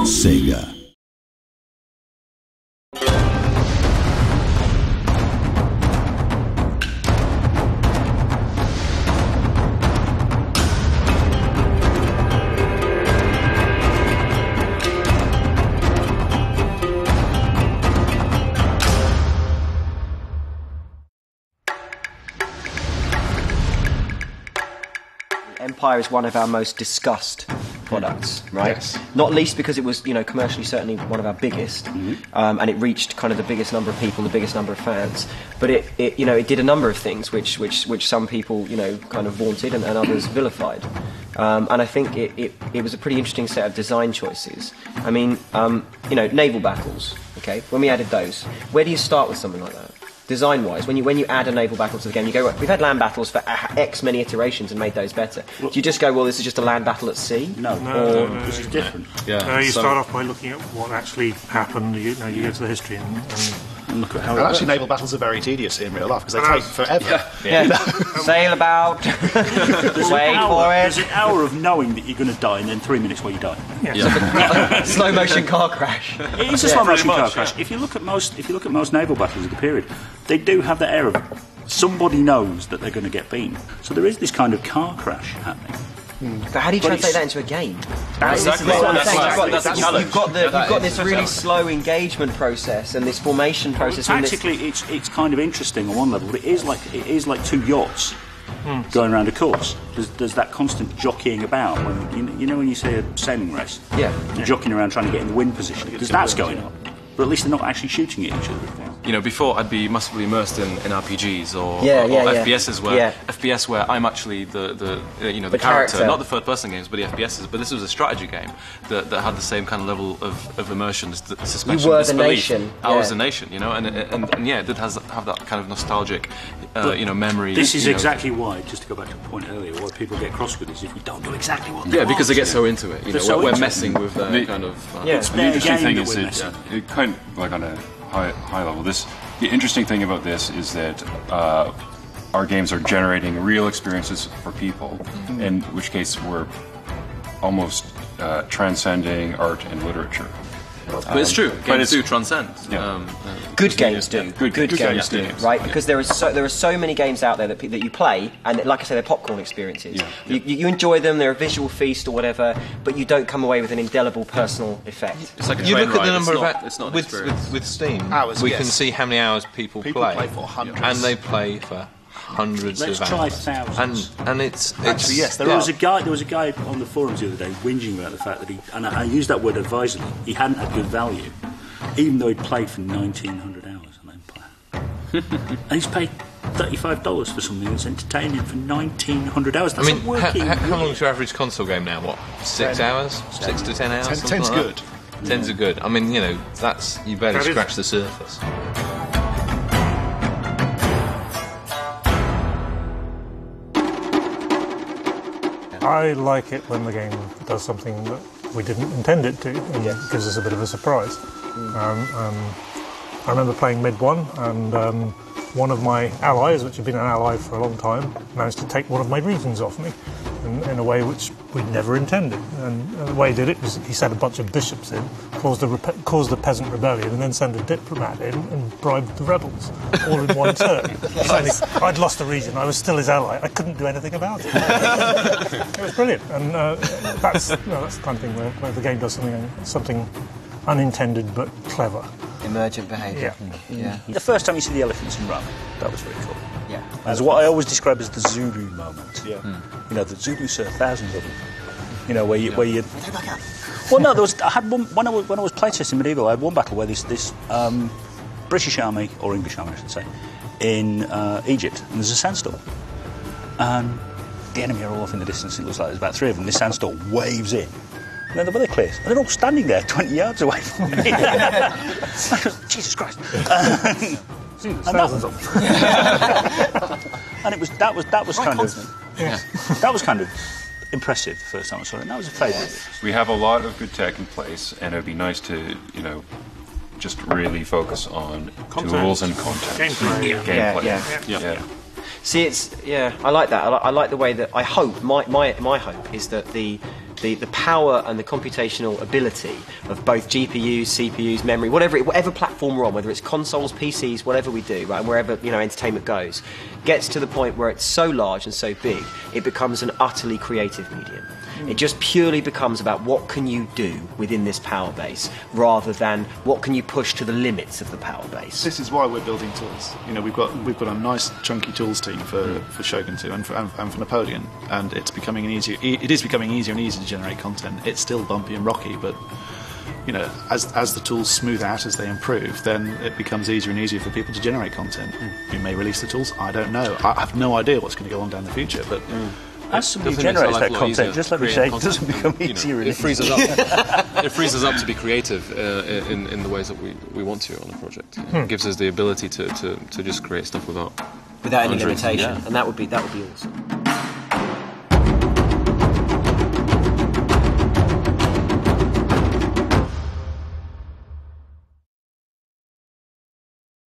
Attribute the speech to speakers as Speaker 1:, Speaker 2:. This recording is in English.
Speaker 1: Sega.
Speaker 2: Empire is one of our most discussed products, right?
Speaker 3: Yes.
Speaker 2: Not least because it was, commercially certainly one of our biggest, and it reached kind of the biggest number of people, the biggest number of fans. But it did a number of things which some people, kind of vaunted and others vilified. And I think it was a pretty interesting set of design choices. I mean, naval battles. Okay, when we added those, where do you start with something like that? Design-wise, when you add a naval battle to the game, you go, well, we've had land battles for X many iterations and made those better. Do you just go, well, this is just a land battle at sea?
Speaker 4: No, this is different.
Speaker 5: Yeah. You start off by looking at what actually happened. You go to the history and look at how.
Speaker 3: And actually, naval battles are very tedious in real life because they take forever.
Speaker 2: Yeah. Sail about. Wait for it.
Speaker 4: There's an hour of knowing that you're going to die, and then 3 minutes where you die.
Speaker 2: Slow motion car crash.
Speaker 4: It is a slow motion car crash. If you look at most naval battles of the period, they do have the air of somebody knows that they're going to get beaten. So there is this kind of car crash happening.
Speaker 2: But how do you translate that into a game?
Speaker 4: Exactly.
Speaker 2: You've got this really slow engagement process and this formation process.
Speaker 4: Tactically, it's kind of interesting on one level, but it is like two yachts going around a course. There's that constant jockeying about when when you say a sailing race.
Speaker 2: Yeah.
Speaker 4: You're jockeying around trying to get in the wind position because that's going on. But at least they're not actually shooting at each other.
Speaker 6: Before I'd be massively immersed in RPGs or FPSs where I'm actually the character, not the third person games, but the FPSs. But this was a strategy game that had the same kind of level of immersion, suspension.
Speaker 2: You were the nation.
Speaker 6: I was the nation, and it did have that kind of nostalgic, memory.
Speaker 4: This is exactly why, just to go back to the point earlier, why people get cross with this if we don't do exactly what they want.
Speaker 6: Because they get so into it. We're messing with their kind of.
Speaker 7: The interesting thing is that it kind of like on a high level. The interesting thing about this is that our games are generating real experiences for people, in which case we're almost transcending art and literature.
Speaker 6: But it's true. Games do transcend.
Speaker 2: Good games do. Good games do. Right? Because there are so many games out there that you play, and like I say, they're popcorn experiences.
Speaker 7: Yeah.
Speaker 2: You enjoy them. They're a visual feast or whatever, but you don't come away with an indelible personal effect.
Speaker 6: It's like a
Speaker 8: you
Speaker 6: train
Speaker 8: look at
Speaker 6: ride.
Speaker 8: the number
Speaker 6: It's not
Speaker 8: with Steam.
Speaker 3: Hours,
Speaker 8: we
Speaker 3: yes.
Speaker 8: can see how many hours people play
Speaker 3: for hundreds,
Speaker 8: and they play for hundreds
Speaker 4: Let's
Speaker 8: of
Speaker 4: try
Speaker 8: hours.
Speaker 4: thousands.
Speaker 8: And it's
Speaker 3: Actually, yes,
Speaker 4: There was a guy on the forums the other day whinging about the fact that and I use that word advisedly, he hadn't had good value, even though he'd played for 1,900 hours on Empire. And he's paid $35 for something that's entertaining for 1,900 hours. That's
Speaker 8: how long's your average console game now? What, 6 hours? 6 to 10 hours?
Speaker 3: Ten's
Speaker 8: like
Speaker 3: good.
Speaker 8: That? 10's are good. I mean, that's you barely scratch the surface.
Speaker 5: I like it when the game does something that we didn't intend it to, and gives us a bit of a surprise. I remember playing Mid 1, and one of my allies, which had been an ally for a long time, managed to take one of my regions off me in a way which we'd never intended. And the way he did it was he sent a bunch of bishops in, caused a peasant rebellion, and then sent a diplomat in and bribed the rebels, all in one turn. I'd lost a region, I was still his ally, I couldn't do anything about it. It was brilliant, and that's the kind of thing where the game does something unintended but clever.
Speaker 2: Emergent behaviour. Yeah.
Speaker 4: The first time you see the elephants in Rome, that was very cool.
Speaker 2: Yeah.
Speaker 4: That's what I always describe as the Zulu moment. Yeah. The Zulus are thousands of them. Where you. Well, no, I had one when I was playtesting medieval. I had one battle where this British army or English army, I should say, in Egypt, and there's a sandstorm, and the enemy are all off in the distance. It looks like there's about 3 of them. This sandstorm waves in. And then the weather clears, and they're all standing there 20 yards away from me. Jesus Christ. And that was kind of impressive the first time I saw it, and that was a favourite.
Speaker 7: We have a lot of good tech in place, and it would be nice to, just really focus on tools and content. Gameplay.
Speaker 2: Yeah. See, I like that. I like the way that I hope my hope is that the the power and the computational ability of both GPUs, CPUs, memory, whatever platform we're on, whether it's consoles, PCs, whatever we do, right, and wherever entertainment goes, gets to the point where it's so large and so big, it becomes an utterly creative medium. It just purely becomes about what can you do within this power base, rather than what can you push to the limits of the power base.
Speaker 3: This is why we're building tools. We've got a nice chunky tools team for Shogun 2 and for Napoleon, and it is becoming easier and easier to generate content. It's still bumpy and rocky, but as the tools smooth out, as they improve, then it becomes easier and easier for people to generate content. We may release the tools. I don't know. I have no idea what's going to go on down the future, but.
Speaker 4: As somebody generates that content, just let me say, it doesn't become easier.
Speaker 6: It frees us up. It frees us up to be creative in the ways that we want to on a project. It gives us the ability to just create stuff without
Speaker 2: any limitation, and that would be awesome.